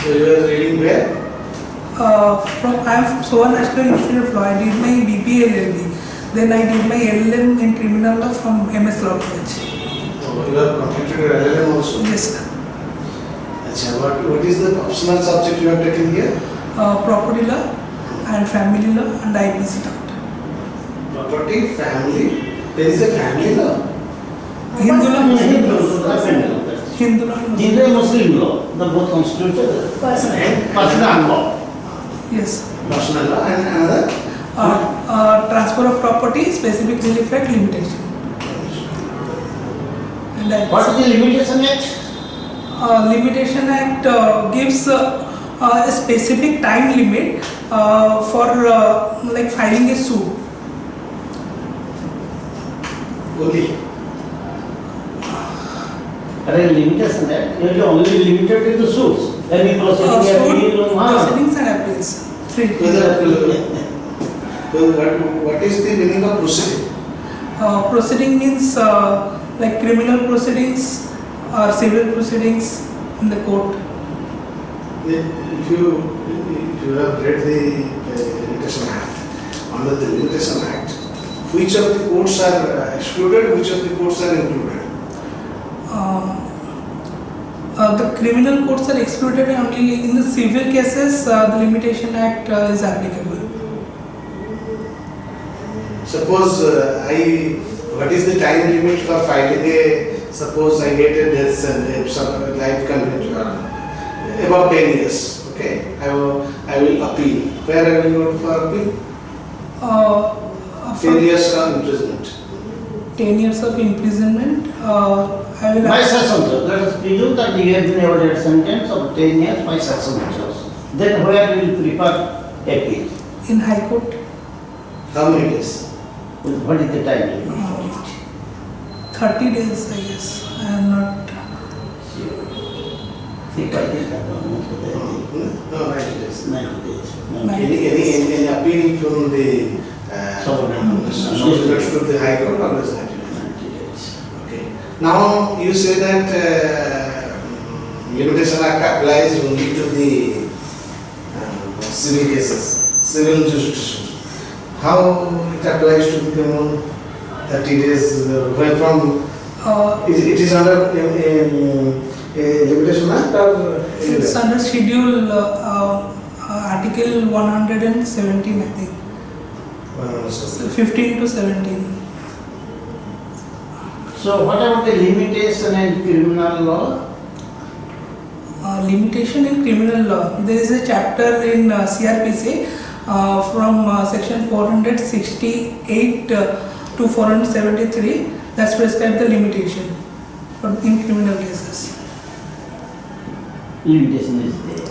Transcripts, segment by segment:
So you are reading where? I am from Sohan National Institute of Law. I did my BPA LLB. Then I did my LLM in criminal law from MS Law College. Oh, you have completed your LLM also? Yes, sir. Achha, what is the optional subject you have taken here? Property law and family law and IPC law. Property, family. There is a family law. Hindu law, Muslim law. Hindu law, Hindu and Muslim law, the both constituted personal law. Yes. Personal law and another? Transfer of property, specific relief act, limitation. And What is the Limitation Act? Limitation Act gives a specific time limit for like filing a suit. Only. Limitation Act, you are only limited to the suits. Any Proceedings and appeals. Three. What is the meaning of proceeding? Proceeding means like criminal proceedings or civil proceedings in the court. If you have read the Limitation Act, under the Limitation Act, which of the courts are excluded, which of the courts are included? The criminal courts are excluded only in the civil cases. The Limitation Act is applicable. Suppose what is the time limit for filing a, suppose I get a death sentence, life conviction, about 10 years, okay, I will appeal. Where I will go for appeal? 10 years of imprisonment. 10 years of imprisonment. I will. By such also, let us presume that you have been awarded a sentence of 10 years by such also. Then where will you prefer appeal? In High Court. How many days? What is the time limit? 30 days, I guess. I am not. No, 90 days. 90 days. Any appeal from the to the High Court, always 90 days. Okay. Now you say that Limitation Act applies only to the civil cases, civil jurisdiction. How it applies to the criminal? 30 days from it is under a Limitation Act or it's under Schedule Article 117, I think. 15 to 17. So what about the limitation in criminal law? Limitation in criminal law. There is a chapter in CRPC from section 468 to 473 that's prescribed the limitation in criminal cases. Limitation is there.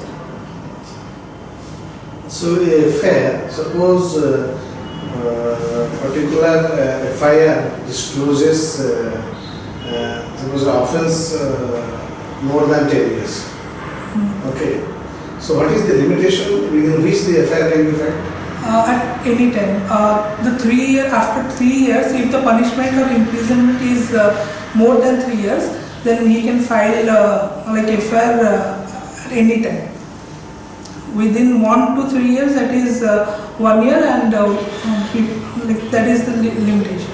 So a FIR, suppose particular FIR discloses suppose offence more than 10 years. Okay. So what is the limitation within which the FIR can be filed? At any time. After 3 years, if the punishment or imprisonment is more than 3 years, then he can file like FIR at any time. Within 1 to 3 years, that is 1 year, and like that is the limitation.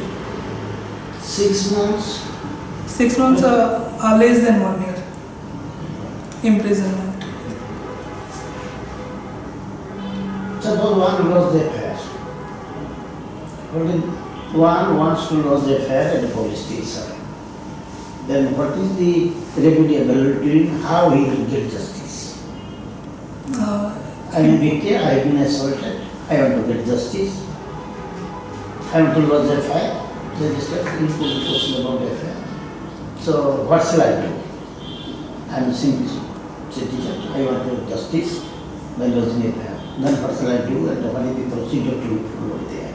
6 months? 6 months are less than 1 year imprisonment. Suppose one lost their fare. One wants to lose their fare at the police station. Then what is the remediability? How he will get justice? I am victim, I have been assaulted, I want to get justice. I want to lose their fare. Then this is the question about their fare. So what shall I do? I am a simple citizen, I want to get justice by losing a fare. Then what shall I do and what is the procedure to follow there?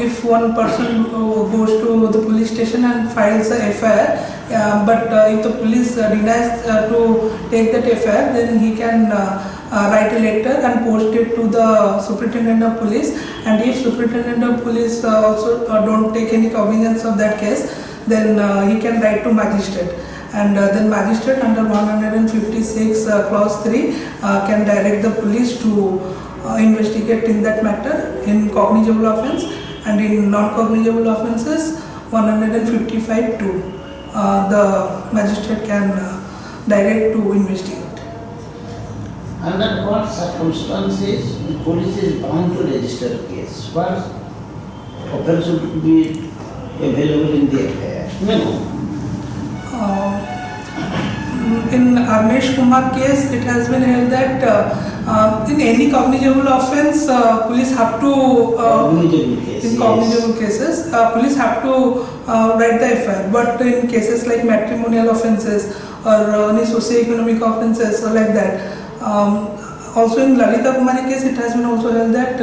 If one person goes to the police station and files a FIR, but if the police denies to take that FIR, then he can write a letter and post it to the superintendent of police. And if superintendent of police also don't take any cognizance of that case, then he can write to magistrate. and then magistrate under 156 clause 3 can direct the police to investigate in that matter in cognizable offence, and in non-cognizable offences 155 2 the magistrate can direct to investigate. Under what circumstances the police is bound to register a case? First, offence should be available in the affair. No. In Arnesh Kumar case, it has been held that in any cognizable offence, police have to in cognizable cases, police have to write the FIR. But in cases like matrimonial offences or any socio-economic offences or like that, also in Lalita Kumari case, it has been also held that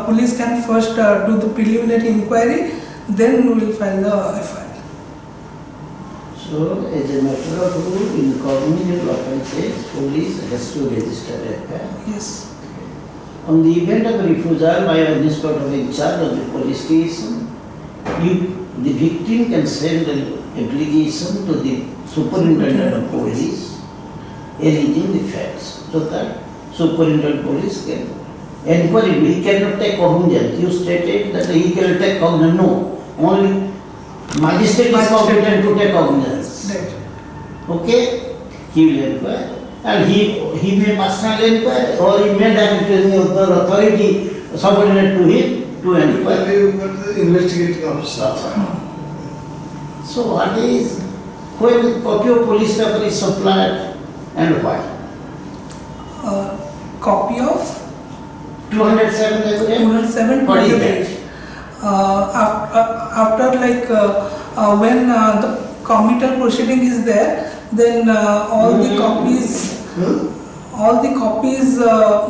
police can first do the preliminary inquiry, then we will file the FIR. So, as a matter of rule, in cognizable offences, police has to register a FIR. Yes. On the event of refusal by an inspector in charge of the police station, the victim can send an application to the superintendent of police, alleging the facts, so that superintendent of police can inquire. He cannot take cognizance. You stated that he can take cognizance. No, only magistrate is competent to take cognizance. Right. Okay, he will inquire, and he may personally inquire, or he may direct to any other authority subordinate to him to inquire. The investigating officer. So what is, when copy of police paper is supplied and why? Copy of 207 207 What is that? After like when the committal proceeding is there, then all the copies,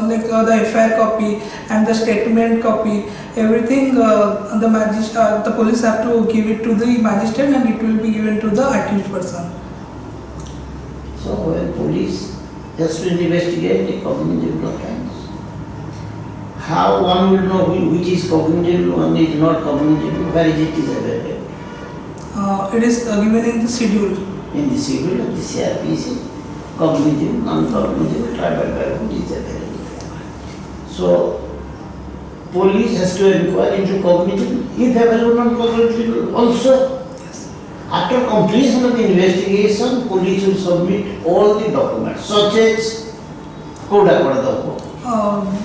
like the FIR copy and the statement copy, everything the police have to give it to the magistrate, and it will be given to the accused person. So when police has to investigate a cognizable offence, how one will know which is cognizable and is not cognizable, where is it is available? It is given in the schedule. In the schedule of the CRPC, cognizable, non-cognizable, tribal background is available. So, police has to inquire into cognizable, if available, non-cognizable also. Yes. After completion of the investigation, police will submit all the documents, such as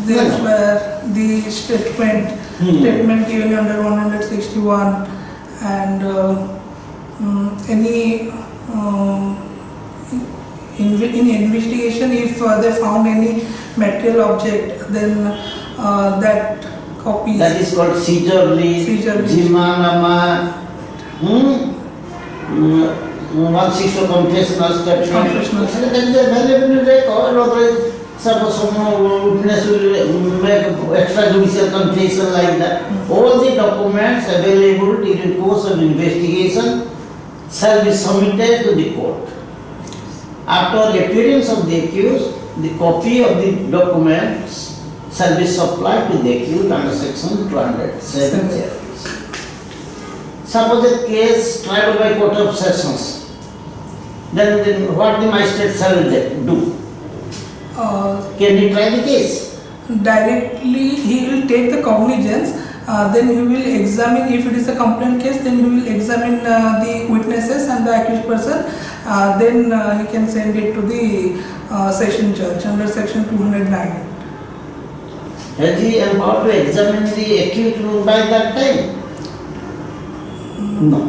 These were the statement given under 161, and any in investigation, if they found any material object, then that copy. That is called seizure list, Jimanama, 160 confessional statement. That is available record. Suppose some witness will make extrajudicial confession like that. All the documents available during the course of investigation shall be submitted to the court. After appearance of the accused, the copy of the documents shall be supplied to the accused under section 207. Suppose a case tried by court of sessions, then what the magistrate shall do? Can he try the case? Directly, he will take the cognizance, then he will examine. If it is a complaint case, then he will examine the witnesses and the accused person, then he can send it to the session judge under section 209. Has he empowered to examine the accused by that time? No.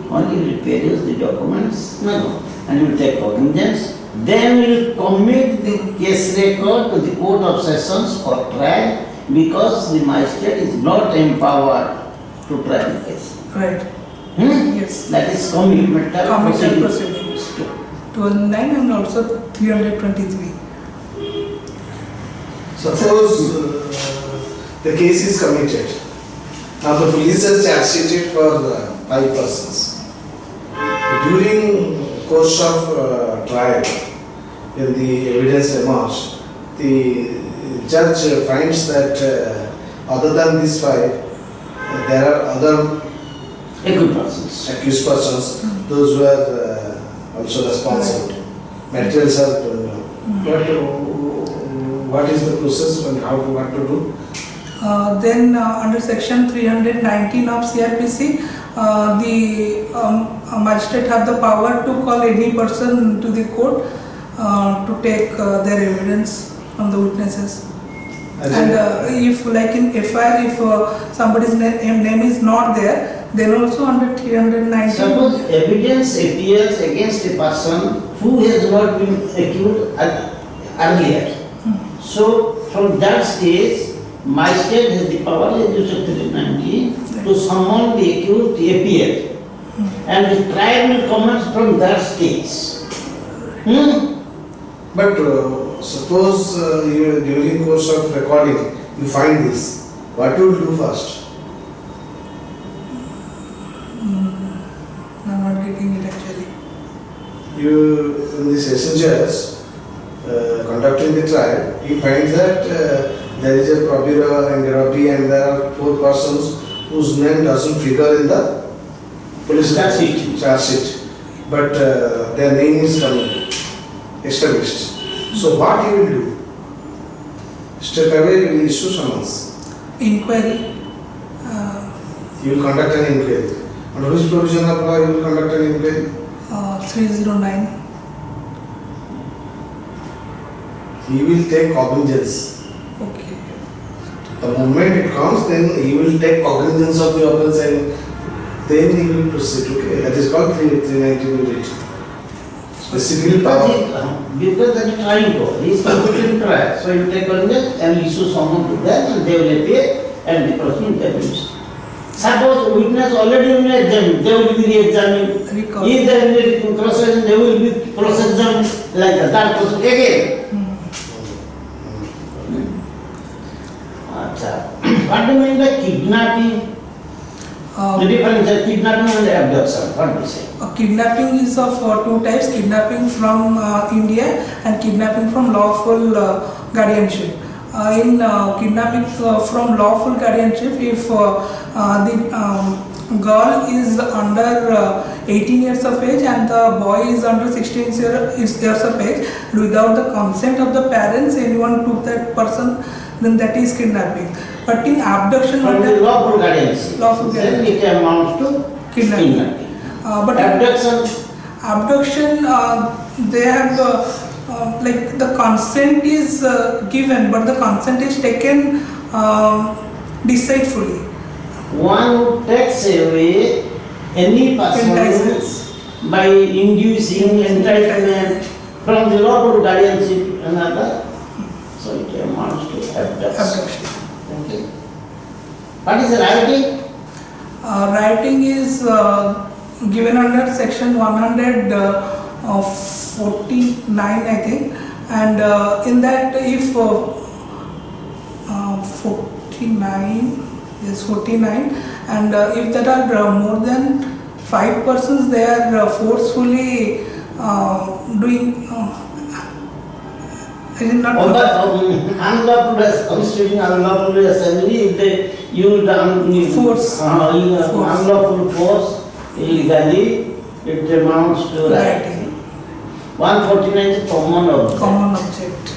Only repair the documents, no. And he will take cognizance. Then we will commit the case record to the court of sessions for trial, because the magistrate is not empowered to try the case. Right. Yes. That is committal proceedings. 209 and also 323. Suppose the case is committed. Now the police has charge sheeted for 5 persons. During course of trial, when the evidence emerged, the judge finds that other than these 5, there are other accused persons. Those were also responsible. Materials are but what is the process and what to do? Then under section 319 of CRPC, the magistrate have the power to call any person to the court to take their evidence from the witnesses. And if like in FIR, if somebody's name is not there, then also under 319. Suppose evidence appears against a person who has not been accused earlier. So from that stage, magistrate has the power, as you said, 319, to summon the accused to appear. And the trial will commence from that stage. But suppose during course of recording you find this, what you will do first? I'm not getting it actually. You, in the session judge conducting the trial, he finds that there is a Probira and Garotti and there are 4 persons whose name doesn't figure in the police charge sheet. But their name is coming, established. So what you will do? Straight away you will issue summons. Inquiry. You will conduct an inquiry. Under which provision of law you will conduct an inquiry? 309. He will take cognizance. Okay. The moment it comes, then he will take cognizance of the offence and then he will proceed. Okay, that is called 390 unit. Specifically because that is trying to, he is completing trial. So you take cognizance and issue summons to them and they will appear and the person will be released. Suppose witness already been examined, they will be re-examined. If they will be cross-examined, they will be cross-examined like that person again. What do you mean by kidnapping? The difference is kidnapping and abduction. What do you say? Kidnapping is of 2 types: kidnapping from India and kidnapping from lawful guardianship. In kidnapping from lawful guardianship, if the girl is under 18 years of age and the boy is under 16 years of age, without the consent of the parents, anyone took that person, then that is kidnapping. But in abduction, from the lawful guardianship, then it amounts to kidnapping. But abduction, they have like the consent is given, but the consent is taken deceitfully. One who takes away any person by inducing entitlement from the lawful guardianship another, so it amounts to abduction. Okay. What is writing? Writing is given under section 149, I think, and in that if 49, and if there are more than 5 persons, they are forcefully doing. Unlawful assembly, if they use force, unlawful force illegally, it amounts to writing. 149 is common object. Common object.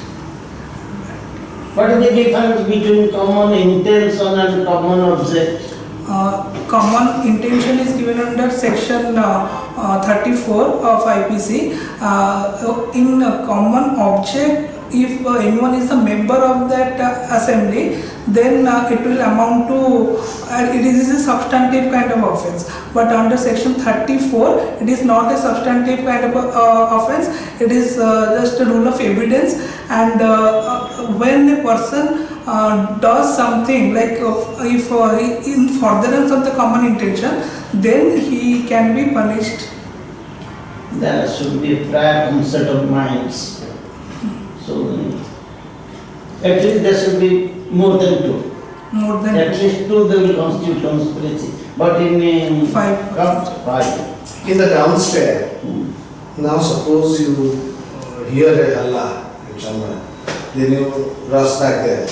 What is the difference between common intention and common object? Common intention is given under section 34 of IPC. In common object, if anyone is a member of that assembly, then it will amount to, it is a substantive kind of offence. But under section 34, it is not a substantive kind of offence, it is just a rule of evidence. And when a person does something, like if in furtherance of the common intention, then he can be punished. There should be prior consent of minds. So at least there should be more than 2. More than at least 2 they will constitute conspiracy. But in 5. In the downstairs, now suppose you hear a halla somewhere, then you rush back there.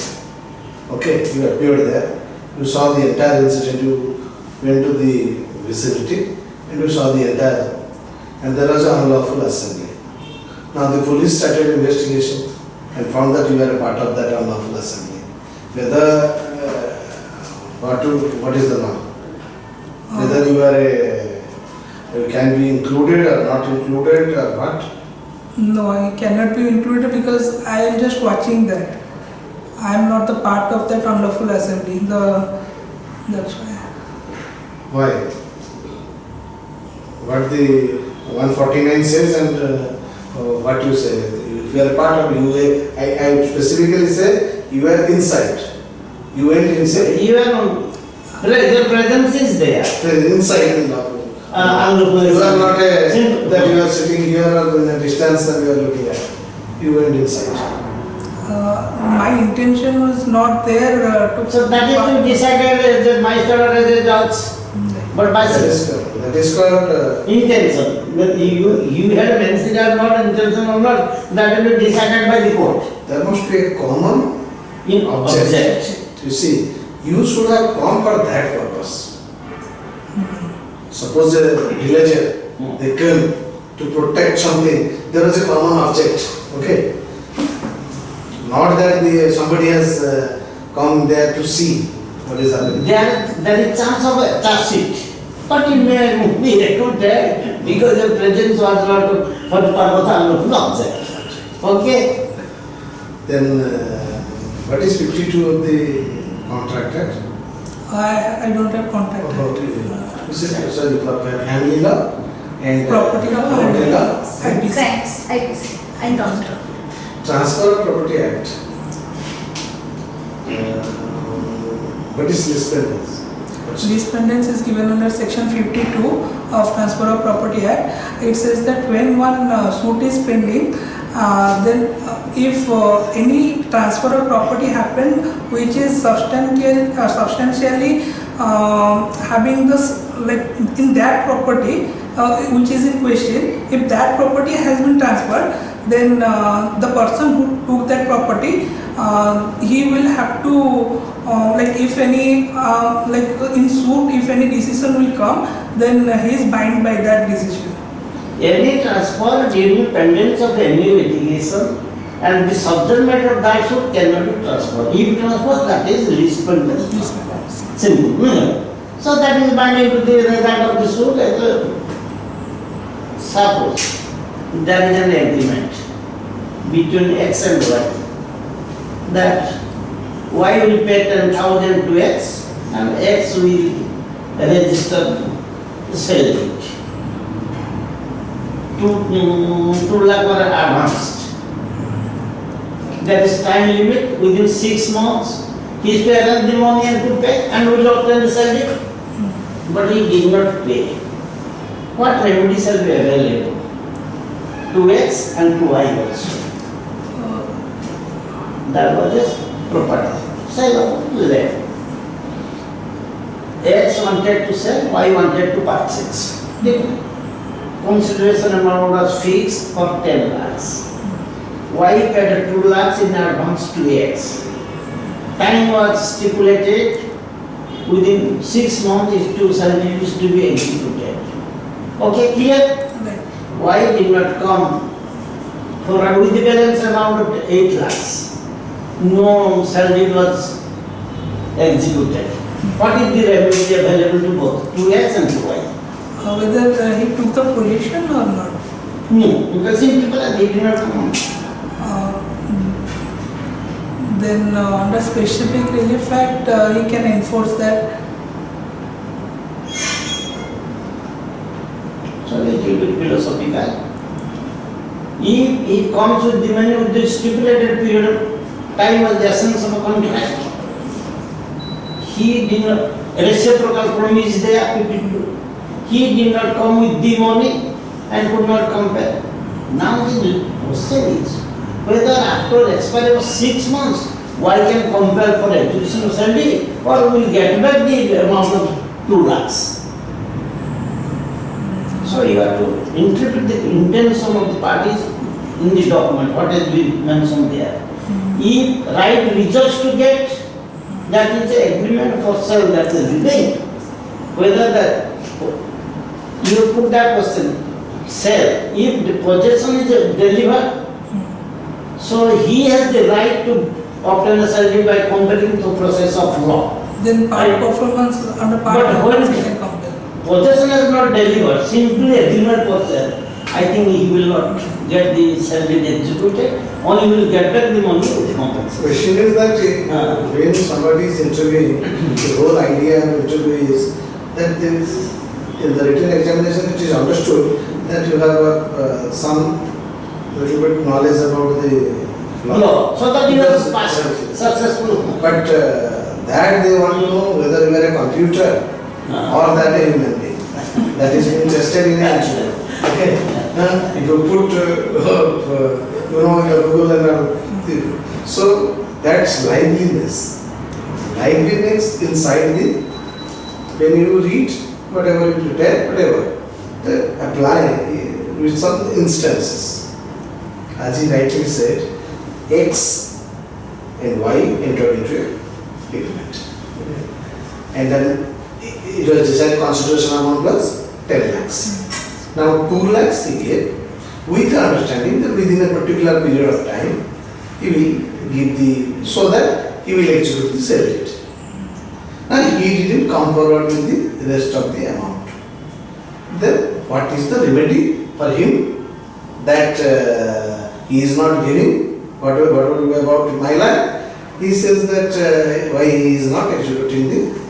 Okay, you appeared there, you saw the entire incident, you went to the vicinity and you saw the entire, and there was an unlawful assembly. Now the police started investigation and found that you are a part of that unlawful assembly. Whether what is the law? Whether you can be included or not included or what? No, I cannot be included because I am just watching that. I am not the part of that unlawful assembly. That's why. Why? What the 149 says and what you say? If you are a part of I specifically say you are inside. You went inside. You are your presence is there. Inside the law. You are not that you are sitting here or in a distance that you are looking at. You went inside. My intention was not there to. So that is to decided as a magistrate or as a judge. But by that is called intention. You had a mention or not, intention or not, that will be decided by the court. There must be a common object. You see, you should have come for that purpose. Suppose a villager, they came to protect something, there is a common object, okay? Not that somebody has come there to see what is happening. There is chance of a charge sheet, but it may be recruited because the presence was not for the purpose of an object. Okay? Then what is 52 of the Contract Act? I don't have contract. This is family law and Property law and IPC. Crimes, IPC, and Doctor. Transfer of Property Act. What is dispendence? Dispendence is given under section 52 of Transfer of Property Act. It says that when one suit is pending, then if any transfer of property happened which is substantially having this, like in that property which is in question, if that property has been transferred, then the person who took that property, he will have to like if any like in suit, if any decision will come, then he is bound by that decision. Any transfer during pendence of any litigation and the subject matter of that suit cannot be transferred. If transferred, that is dispendence. Simple. So that is binding to the result of the suit. Suppose there is an agreement between X and Y that Y will pay 10,000 to X and X will register the sale deed. 2 lakh were advanced. There is time limit within 6 months. He is to arrange the money and to pay and will obtain the sale deed. But he did not pay. What remedy shall be available to X and to Y also? That was his property. Sale of land. X wanted to sell, Y wanted to purchase. The consideration amount was fixed for 10 lakhs. Y paid 2 lakhs in advance to X. Time was stipulated within 6 months if two services to be executed. Okay, clear? Y did not come for with the balance amount of 8 lakhs. No salary was executed. What is the remedy available to both, to X and to Y? Whether he took the possession or not? No, because in people they did not come. Then under specific relief act, he can enforce that. So a little bit philosophical. If he comes with the money with the stipulated period of time was the essence of a contract. He did not, reciprocal promise there, he did not come with the money and could not compare. Now the question is whether after expiry of 6 months, why can compare for execution of salary or will get back the amount of 2 lakhs. So you have to interpret the intention of the parties in the document, what has been mentioned there. If right results to get, that is the agreement for sale that is remained. Whether that, you put that question, Sir, if the possession is delivered, so he has the right to obtain a salary by compelling the process of law. Then part performance under part But performance when- he can compare. Possession is not delivered, simply agreement was there. I think he will not get the salary executed, only will get back the money with the compensation. Question is that when somebody is interviewing, the whole idea of interview is that there is, in the written examination it is understood that you have some little bit knowledge about the law. No, so that he was passed Yes. successful. But that they want to know whether you are a computer or that a human being. That is being tested in a okay. If you put your Google and all. So that's liveliness. Liveliness inside the when you read whatever you prepare, whatever, apply with some instances. As he rightly said, X and Y entered into agreement. And then it was decided constitutional amount plus 10 lakhs. Now 2 lakhs he gave with the understanding that within a particular period of time he will give the, so that he will execute the sale rate. And he didn't come forward with the rest of the amount. Then what is the remedy for him that he is not giving whatever about my life? He says that why he is not executing the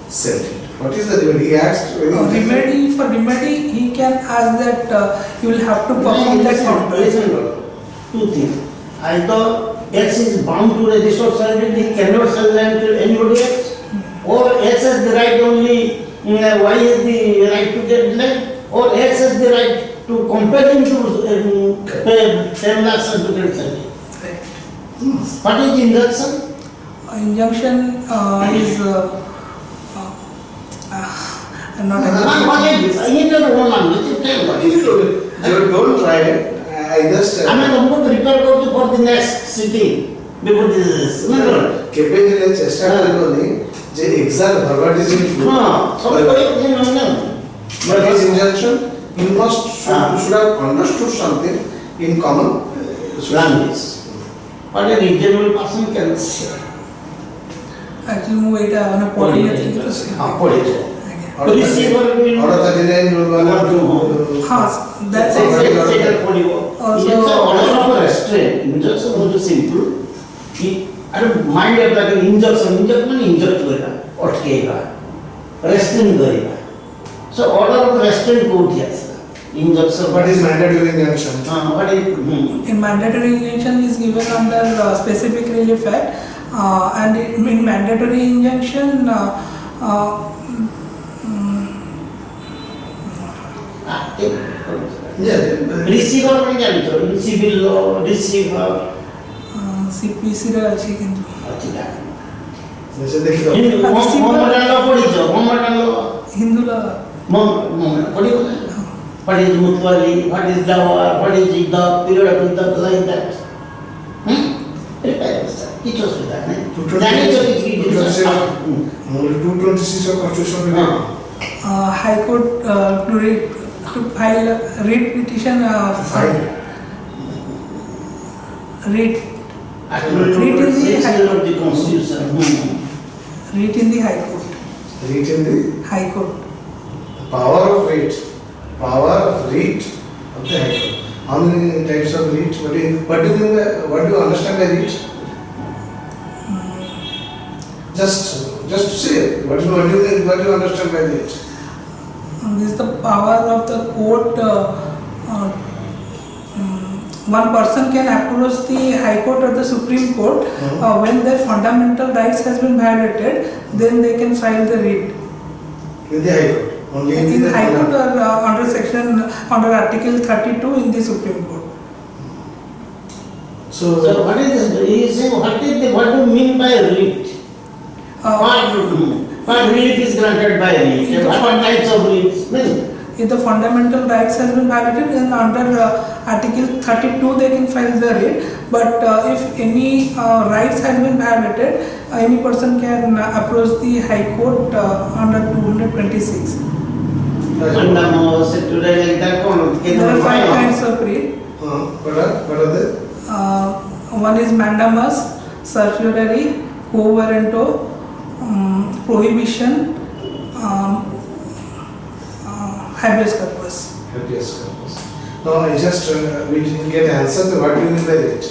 sale rate. What is the remedy? He asked. Remedy, for remedy he can ask that you will have to perform that contract. Listen, two things. Either X is bound to register salary, he cannot sell land to anybody else, or X has the right only, Y has the right to get land, or X has the right to compel him to pay 10 lakhs and to get salary. Right. What is injunction? Injunction is I'm not What is this? I need to know one language. Tell what is it? Don't try it. I just. I mean, I'm going to prepare for the next city before this is. No. କେବେ ହେଲେ ଚେଷ୍ଟା କରିବନି ଯେ exact verbatim What is injunction? You should have understood something in common language. What a reasonable person can say. actually ମୁଁ ଏଇଟା ମାନେ ପଢିନଥିଲି ତ ପଢିଛ। Order 39 rule 1 ହଁ that's ସେଇଟା ପଢିବ। Also- order of restraint. Injunction ବହୁତ simple. ମାଇଣ୍ଡ like injunction ମାନେ inject କରିବା, ଅଟକେଇବା, restrain କରିବା। So order of restraint କୋଉଠି ଆସିଲା? Injunction. What is mandatory injunction? What is in mandatory injunction is given under specific relief act and in mandatory injunction receiver ମାନେ ଜାଣିଛ? In civil law, receiver CPC ରେ ଅଛି କିନ୍ତୁ ଅଛି ନା? ସେ ଦେଖିବ Mohammedan law ପଢିଛ? Mohammedan law Hindu ଲ ପଢିବ ନା? What is mutwali? What is dawa? What is idda? Period of idda like that? କିଛି ଅସୁବିଧା ନାହିଁ। ଜାଣିଛ କିଛି 226 of constitution high court to file writ petition writ Read of the constitution. writ in the high court. Read in the High court. power of read of the high court. How many types of read? What do you understand by read? Just say what do you understand by read? This is the power of the court. One person can approach the High Court or the Supreme Court when their fundamental rights has been violated. Then they can file the writ. In the high court. Only In the High Court or under Article 32 in the Supreme Court. So what is this? He is saying what do you mean by writ? What relief is granted by writ? What types of writs? If the fundamental rights has been violated, then under Article 32 they can file the writ. But if any rights have been violated, any person can approach the High Court under 226. And today like that one, can there are 5 kinds of writ. What are they? One is mandamus, certiorari, quo warranto, prohibition, habeas corpus. Habeas corpus. No, I just we didn't get answer to what do you mean by it.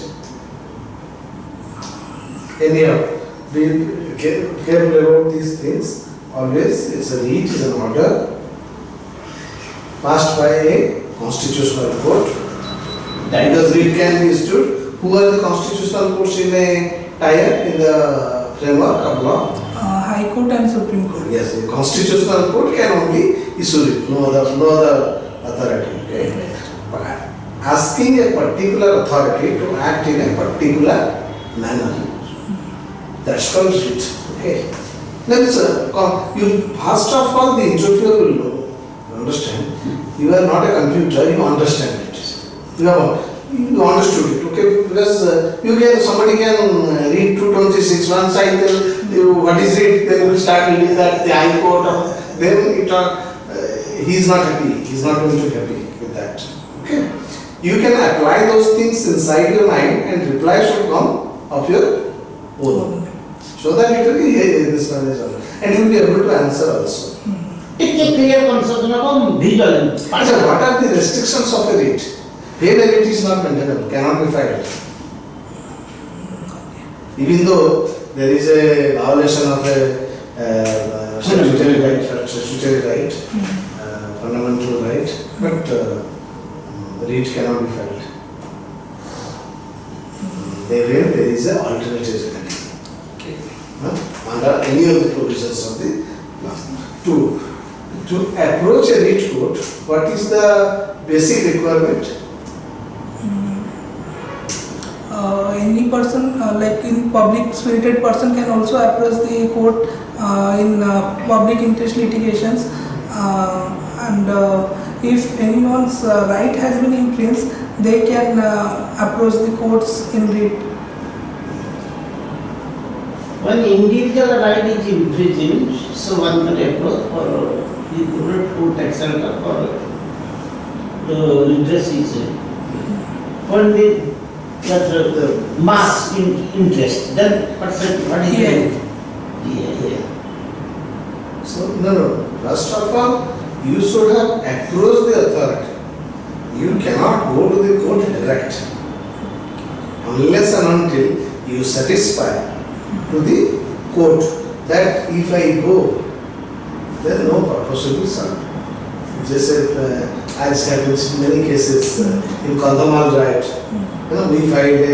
Anyhow, be careful about these things. Always, it's a writ, is an order passed by a constitutional court. Because writ can be issued. Who are the constitutional courts in a tier in the framework of law? High Court and Supreme Court. Yes, the constitutional court can only issue it. No other authority. Okay. But asking a particular authority to act in a particular manner. That's called writ. Okay. Now, you first of all the interviewer will know. You understand? You are not a computer. You understand it. You understood it. Okay. Because somebody can read 226 one side. What is it? Then we start reading that the High Court. Then he is not happy. He is not going to be happy with that. Okay. You can apply those things inside your mind and reply should come of your own. So that it will be this one is all. And you will be able to answer also. Take a clear conception about vigilance. What are the restrictions of a writ? When a writ is not maintainable, cannot be filed. Even though there is a violation of a statutory right, fundamental right, but the writ cannot be filed. There is an alternative remedy. Under any of the provisions of the law. To approach a writ court, what is the basic requirement? Any person, like in public spirited person, can also approach the court in public interest litigations, and if anyone's right has been infringed, they can approach the courts in writ. When individual right is infringed, so one can approach for the court etc. for redress is when the mass interest, then what is it? Yeah. So, no. First of all, you should have approached the authority. You cannot go to the court direct unless and until you satisfy to the court that if I go, there is no purpose to be served. Just as happens in many cases in Kandhamal right, we filed a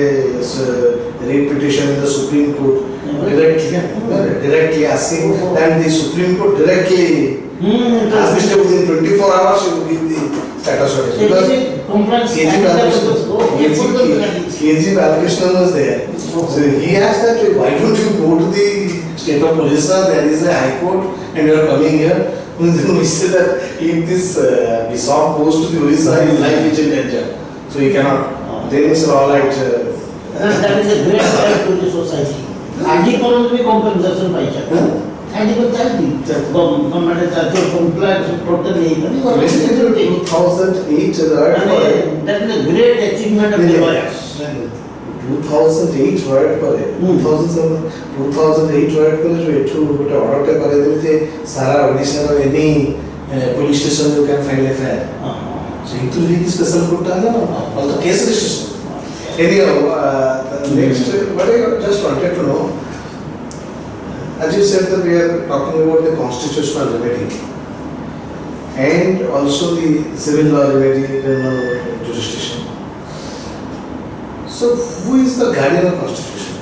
writ petition in the Supreme Court directly asking, and the Supreme Court directly asked me within 24 hours you will give the status of it. Because KG Balakrishnan was there. So he asked that, why don't you go to the state of Odisha, there is a High Court and you are coming here. Then we said that if this Bishop goes to the Odisha, his life is in danger. So he cannot. Then he said, all right. That is a great help to the society. Aji kono to be compensation paisa. Aji ko chalti. Government charge compliance totally. 2008, that is a great achievement of the lawyers. 2008 word करे 2008 word करे जो एठू गोटे order करे देते सारा ओडिशा रो any police station you can file FIR so इतु ली स्पेशल कोर्ट आला all the case registration any next what I just wanted to know as you said that we are talking about the constitutional remedy and also the civil law remedy criminal jurisdiction. So, who is the guardian of Constitution?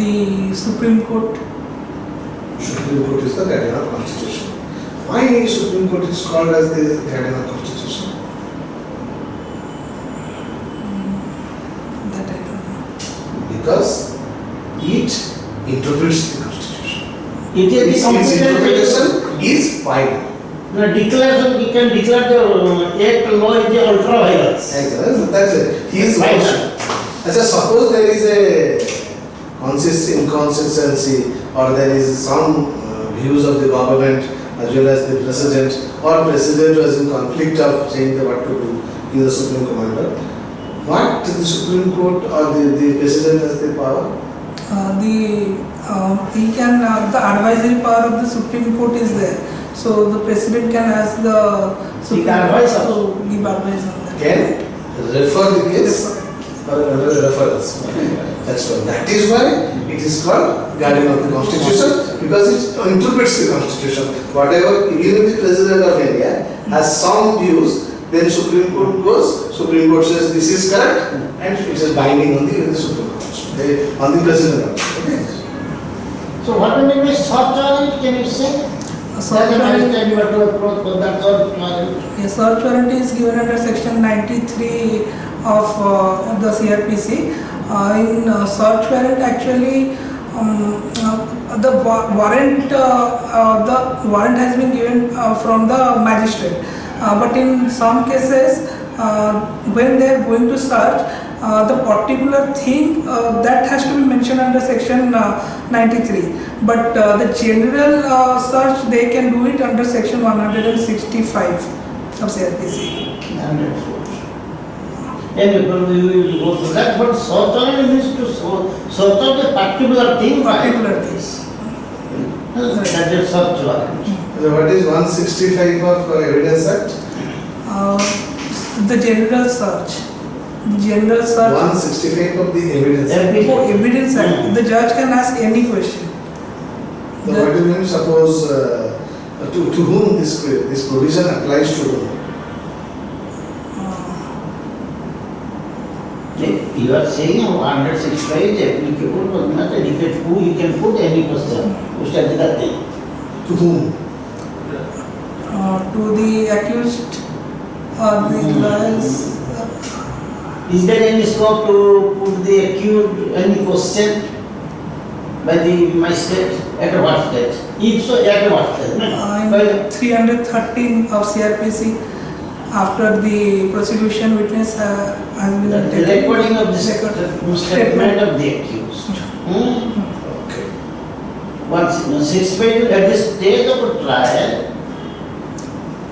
The Supreme Court. Supreme Court is the guardian of Constitution. Why Supreme Court is called as the guardian of Constitution? That I don't know. Because it interprets the Constitution. Its interpretation is final. No, declaration, we can declare the act law is the ultra virus. Exactly, that's it. He is final. As I suppose there is a inconsistency or there is some views of the government as well as the president, or president was in conflict of saying what to do, he is the supreme commander. What the Supreme Court or the president has the power? He can the advisory power of the Supreme Court is there. So the president can ask the Supreme Court to give advice on that. Can refer the case or reference. That's why. That is why it is called guardian of the constitution, because it interprets the constitution. Whatever, even the president of India has some views, then Supreme Court goes, Supreme Court says this is correct, and it is binding on the Supreme Court, on the president. Okay. So what do you mean by search warrant, can you say? Search warrant, you have to approach for that search warrant. yes, search warrant is given under section 93 of the CRPC. In search warrant, actually, the warrant has been given from the magistrate. But in some cases, when they are going to search, the particular thing that has to be mentioned under section 93. But the general search, they can do it under section 165 of CRPC. And we will go through that, but search warrant means to search out a particular thing. Particular things. That is search warrant. So what is 165 of Evidence Act? The general search. The general search. 165 of the Evidence Act. Oh, Evidence Act. The judge can ask any question. So what do you mean? Suppose to whom this provision applies to whom? You are saying 165 is applicable, but not applicable who you can put any question. To whom? To the accused or the lawyers. Is there any scope to put the accused any question by the magistrate? At what stage? If so, at what stage? In 313 of CRPC, after the prosecution witness has been the taken. recording of the statement of the accused. Okay. Once suspected at the stage of a trial,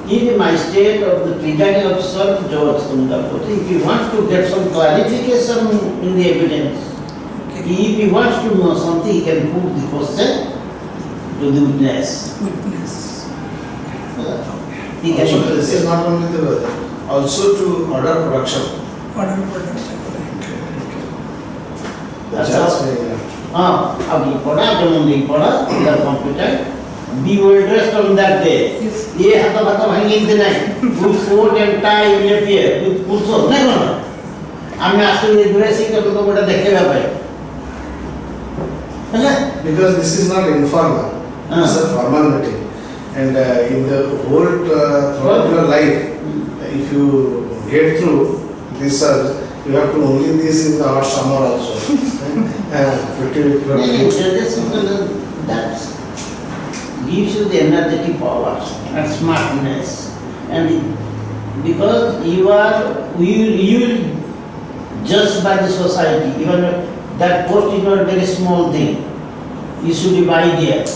in the magistrate of the presiding officer, Judge if he wants to get some clarification in the evidence, if he wants to know something, he can put the question to the witness. He can Also, this is not only the also to order production. Order production. That's all. Abhi pada, Jamundi pada, they are competent. Be well dressed on that day. Yes. Ye hata bata bhangi the night. With coat and tie will appear. With kurso. No. I asking the dressing to the bata dekhe Because this is not informal. It's a formal meeting. And in the whole throughout your life, if you get through this, you have to only this in the hot summer also. That gives you the energetic powers and smartness, and because you will judge by the society. Even that post is not a very small thing. You should be idea.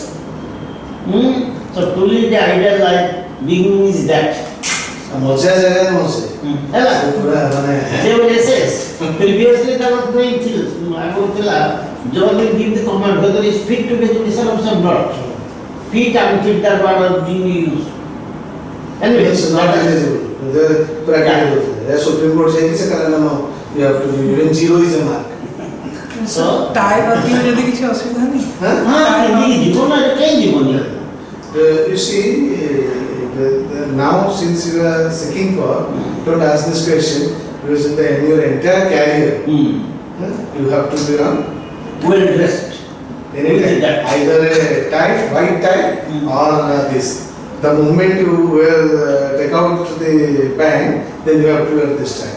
So truly the ideal life beginning is that. मजा जगह में उसे They will assess. Previously there was going till I would tell John will give the command whether he speak to the judicial officer or not. Feet and feet that were being used. Anyway, it's not eligible. The Supreme Court says no, you have to be even zero is a mark. So tie करती हो यदि किसी असुविधा नहीं. नहीं जीवन है क्या जीवन You see, now since you are seeking for, don't ask this question, because in your entire career, you have to be well dressed. Either a tie, white tie, or this. The moment you will take out the pant, then you have to wear this tie.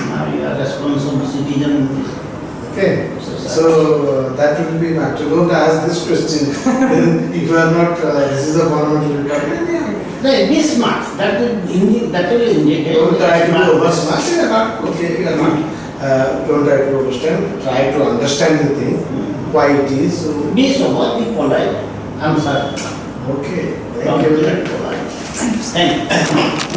Now you are responsible citizen. Okay, so that will be matter. Don't ask this question. Then if you are not, this is a fundamental requirement. No, be smart. That will indicate. Don't try to be over smart. You are not okay. You are not. Don't try to understand. Try to understand the thing, why it is. Be sober. Be polite. Answer. Okay, From thank you. left to right. Thank you.